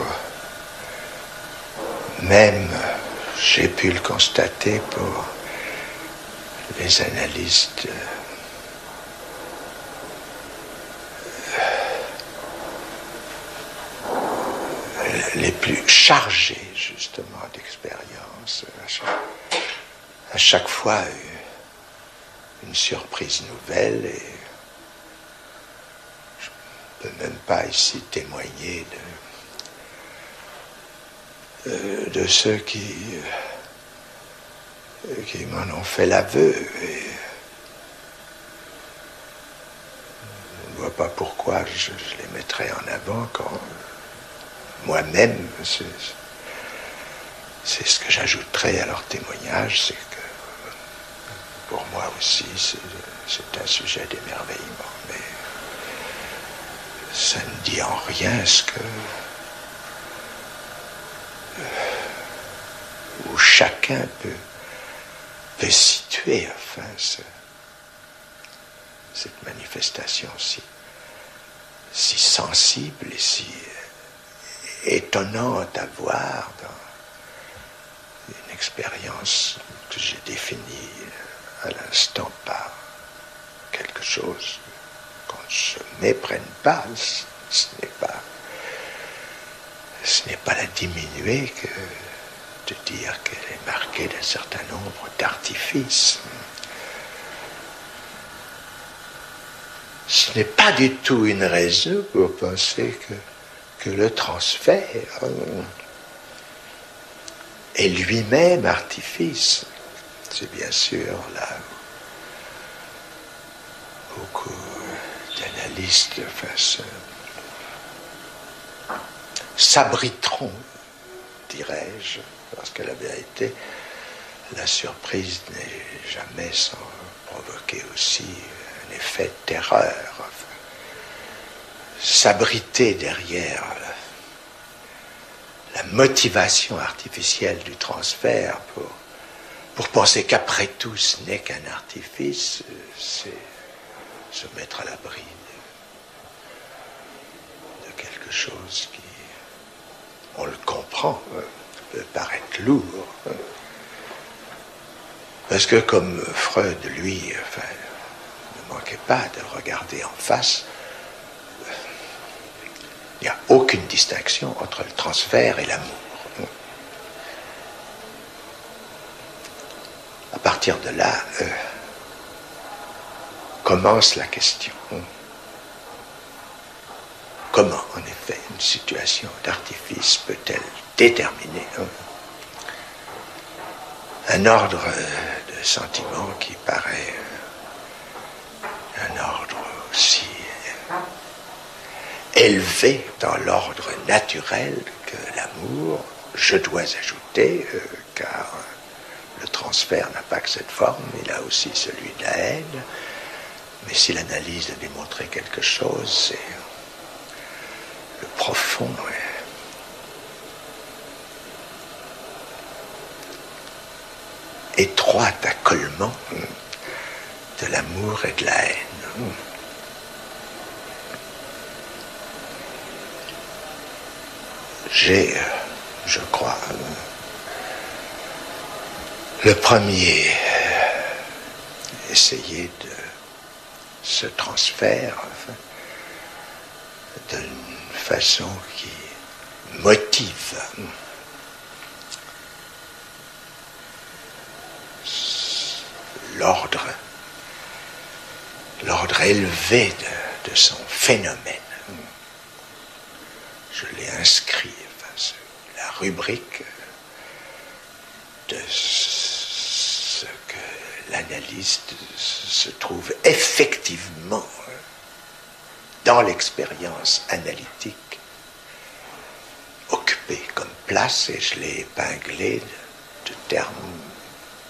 E: même, j'ai pu le constater pour les analystes les plus chargés, justement, d'expérience. À chaque fois, une surprise nouvelle, et je ne peux même pas ici témoigner de ceux qui m'en ont fait l'aveu. Et je ne vois pas pourquoi je les mettrais en avant quand moi-même, c'est ce que j'ajouterais à leur témoignage, c'est que pour moi aussi c'est un sujet d'émerveillement, mais ça ne dit en rien ce que où chacun peut situer, enfin, cette manifestation si sensible et si étonnante à voir dans une expérience que j'ai définie à l'instant par quelque chose qu'on ne se méprenne pas. Ce n'est pas la diminuer que de dire qu'elle est marquée d'un certain nombre d'artifices. Ce n'est pas du tout une raison pour penser que le transfert est lui-même artifice. C'est bien sûr là beaucoup d'analystes s'abriteront, dirais-je, parce que la vérité, la surprise n'est jamais sans provoquer aussi un effet de terreur. S'abriter derrière la motivation artificielle du transfert pour penser qu'après tout ce n'est qu'un artifice, c'est se mettre à l'abri de quelque chose qui, on le comprend, peut paraître lourd. Parce que comme Freud, lui, ne manquait pas de le regarder en face, il n'y a aucune distinction entre le transfert et l'amour. À partir de là, commence la question. Comment, en effet, une situation d'artifice peut-elle déterminer un ordre de sentiments qui paraît un ordre aussi élevé dans l'ordre naturel que l'amour, je dois ajouter, car le transfert n'a pas que cette forme, il a aussi celui de la haine. Mais si l'analyse a démontré quelque chose, c'est le profond étroit accolement de l'amour et de la haine. J'ai, je crois, le premier essayé de ce transfert d'une façon qui motive l'ordre élevé de son phénomène. Je l'ai inscrit, la rubrique de ce que l'analyste se trouve effectivement dans l'expérience analytique occupé comme place, et je l'ai épinglé de termes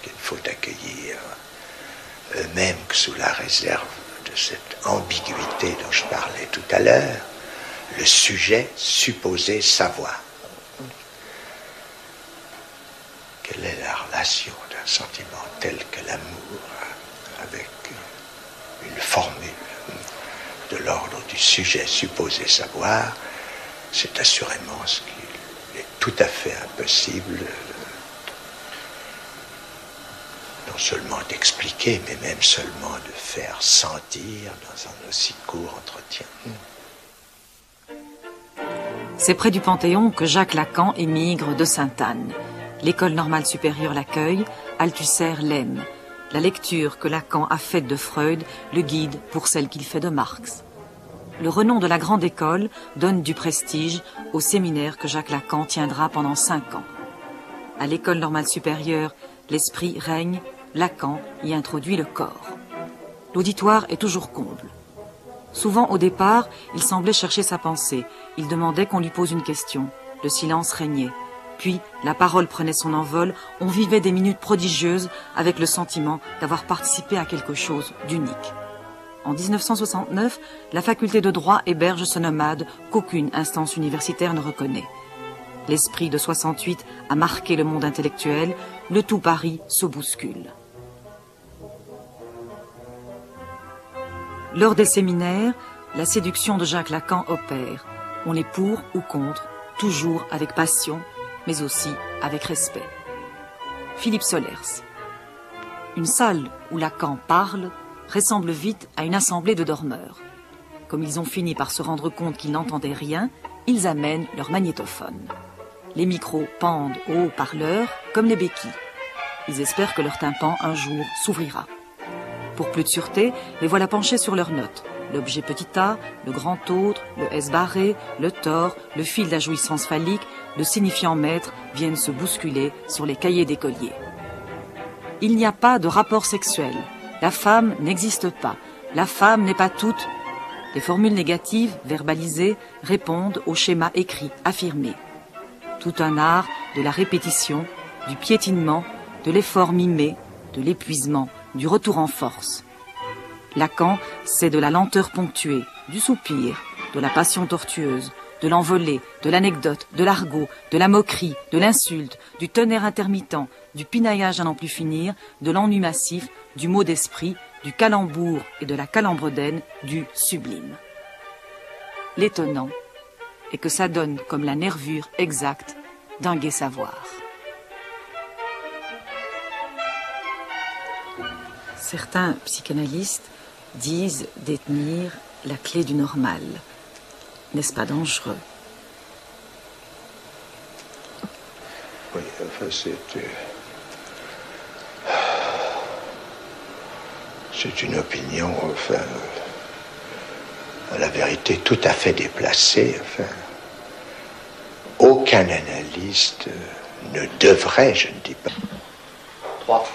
E: qu'il faut accueillir eux-mêmes que sous la réserve de cette ambiguïté dont je parlais tout à l'heure, le sujet supposé savoir. Quelle est la relation d'un sentiment tel que l'amour avec une formule de l'ordre du sujet supposé savoir? C'est assurément ce qu'il est tout à fait impossible non seulement d'expliquer, mais même seulement de faire sentir dans un aussi court entretien.
B: C'est près du Panthéon que Jacques Lacan émigre de Sainte-Anne. L'École normale supérieure l'accueille, Althusser l'aime. La lecture que Lacan a faite de Freud le guide pour celle qu'il fait de Marx. Le renom de la grande école donne du prestige au séminaire que Jacques Lacan tiendra pendant 5 ans. À l'École normale supérieure, l'esprit règne, Lacan y introduit le corps. L'auditoire est toujours comble. Souvent, au départ, il semblait chercher sa pensée. Il demandait qu'on lui pose une question. Le silence régnait. Puis, la parole prenait son envol. On vivait des minutes prodigieuses avec le sentiment d'avoir participé à quelque chose d'unique. En 1969, la faculté de droit héberge ce nomade qu'aucune instance universitaire ne reconnaît. L'esprit de 68 a marqué le monde intellectuel. Le tout Paris se bouscule. Lors des séminaires, la séduction de Jacques Lacan opère. On est pour ou contre, toujours avec passion, mais aussi avec respect. Philippe Solers. Une salle où Lacan parle ressemble vite à une assemblée de dormeurs. Comme ils ont fini par se rendre compte qu'ils n'entendaient rien, ils amènent leur magnétophone. Les micros pendent aux haut-parleurs comme les béquilles. Ils espèrent que leur tympan un jour s'ouvrira. Pour plus de sûreté, les voilà penchés sur leurs notes. L'objet petit a, le grand autre, le S barré, le tort, le fil de la jouissance phallique, le signifiant maître viennent se bousculer sur les cahiers d'écoliers. Il n'y a pas de rapport sexuel. La femme n'existe pas. La femme n'est pas toute. Les formules négatives, verbalisées, répondent au schéma écrit, affirmé. Tout un art de la répétition, du piétinement, de l'effort mimé, de l'épuisement, du retour en force. Lacan, c'est de la lenteur ponctuée, du soupir, de la passion tortueuse, de l'envolée, de l'anecdote, de l'argot, de la moquerie, de l'insulte, du tonnerre intermittent, du pinaillage à n'en plus finir, de l'ennui massif, du mot d'esprit, du calembour et de la calembredaine, du sublime. L'étonnant est que ça donne comme la nervure exacte d'un gai savoir. Certains psychanalystes disent détenir la clé du normal. N'est-ce pas dangereux?
E: Oui, enfin, c'est une opinion, enfin, à la vérité tout à fait déplacée. Enfin, aucun analyste ne devrait, je ne dis pas. 3.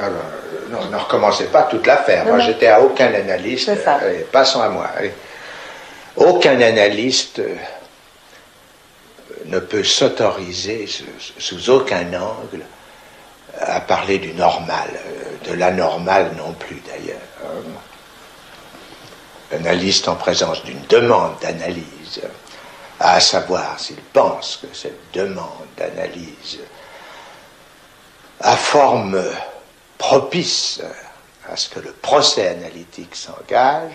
E: Alors, non, ne recommencez pas toute l'affaire. Moi, j'étais à aucun analyste. Allez, passons à moi. Allez. Aucun analyste ne peut s'autoriser, sous aucun angle, à parler du normal, de l'anormal non plus d'ailleurs. L'analyste en présence d'une demande d'analyse, à savoir s'il pense que cette demande d'analyse a forme propice à ce que le procès analytique s'engage,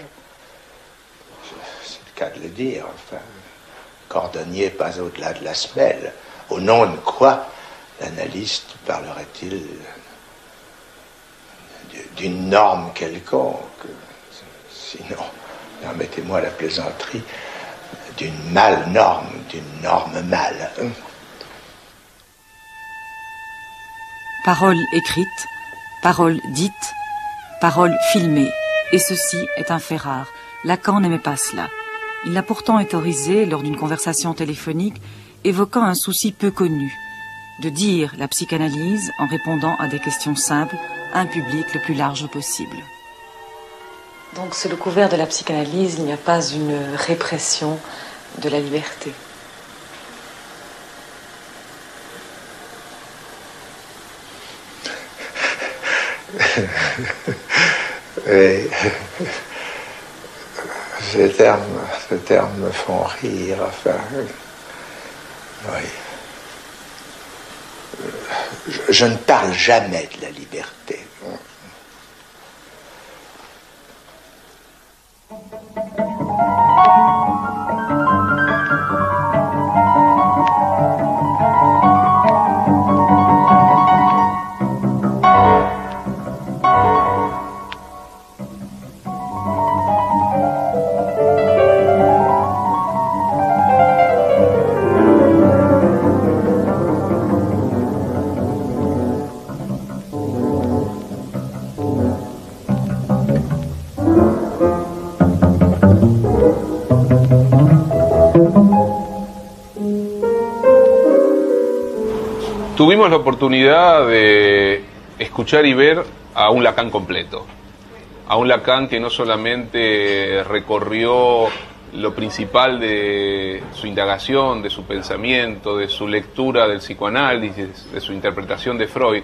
E: c'est le cas de le dire, enfin, cordonnier pas au-delà de la semelle, au nom de quoi l'analyste parlerait-il d'une norme quelconque, sinon, permettez-moi la plaisanterie, d'une mal-norme, d'une norme mal.
B: Parole écrite, parole dite, parole filmée. Et ceci est un fait rare. Lacan n'aimait pas cela. Il l'a pourtant autorisé lors d'une conversation téléphonique, évoquant un souci peu connu, de dire la psychanalyse en répondant à des questions simples à un public le plus large possible.
G: Donc sous le couvert de la psychanalyse, il n'y a pas une répression de la liberté.
E: Et ces termes me font rire, enfin, oui. Je ne parle jamais de la liberté.
A: Tuvimos la oportunidad de escuchar y ver a un Lacan completo, a un Lacan que no solamente recorrió lo principal de su indagación, de su pensamiento, de su lectura del psicoanálisis, de su interpretación de Freud,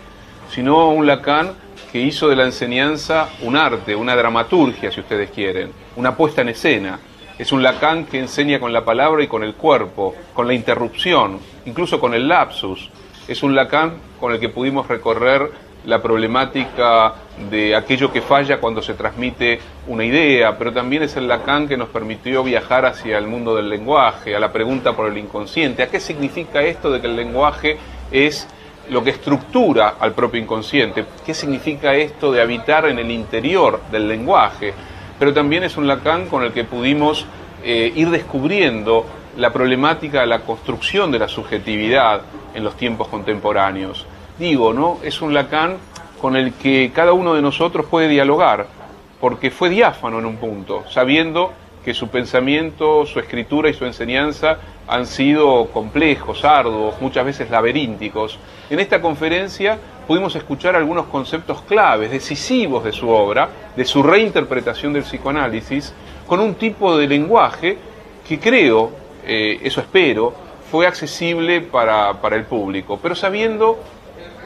A: sino a un Lacan que hizo de la enseñanza un arte, una dramaturgia, si ustedes quieren, una puesta en escena. Es un Lacan que enseña con la palabra y con el cuerpo, con la interrupción, incluso con el lapsus. Es un Lacan con el que pudimos recorrer la problemática de aquello que falla cuando se transmite una idea, pero también es el Lacan que nos permitió viajar hacia el mundo del lenguaje, a la pregunta por el inconsciente. ¿A qué significa esto de que el lenguaje es lo que estructura al propio inconsciente? ¿Qué significa esto de habitar en el interior del lenguaje? Pero también es un Lacan con el que pudimos ir descubriendo la problemática de la construcción de la subjetividad en los tiempos contemporáneos. Digo, ¿no? Es un Lacan con el que cada uno de nosotros puede dialogar, porque fue diáfano en un punto, sabiendo que su pensamiento, su escritura y su enseñanza han sido complejos, arduos, muchas veces laberínticos. En esta conferencia pudimos escuchar algunos conceptos claves, decisivos de su obra, de su reinterpretación del psicoanálisis, con un tipo de lenguaje que creo, eso espero, fue accesible para el público, pero sabiendo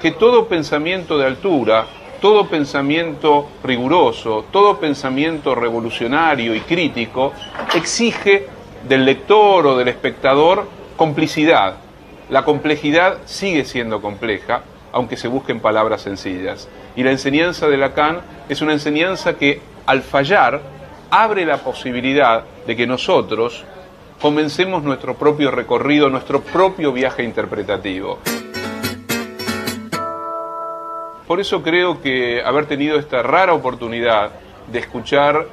A: que todo pensamiento de altura, todo pensamiento riguroso, todo pensamiento revolucionario y crítico exige del lector o del espectador complicidad. La complejidad sigue siendo compleja, aunque se busquen palabras sencillas. Y la enseñanza de Lacan es una enseñanza que, al fallar, abre la posibilidad de que nosotros comencemos nuestro propio recorrido, nuestro propio viaje interpretativo. Por eso creo que haber tenido esta rara oportunidad de escuchar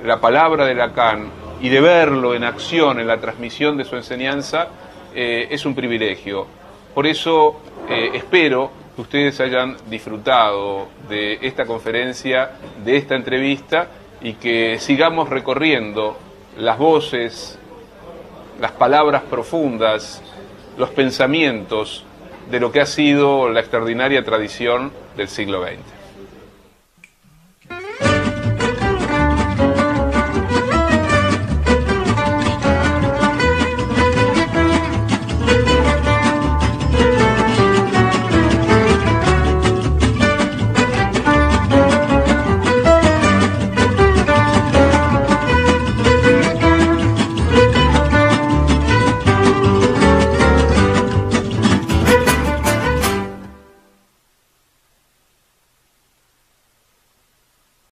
A: la palabra de Lacan y de verlo en acción en la transmisión de su enseñanza es un privilegio. Por eso espero que ustedes hayan disfrutado de esta conferencia, de esta entrevista, y que sigamos recorriendo las voces, las palabras profundas, los pensamientos de lo que ha sido la extraordinaria tradición del siglo XX.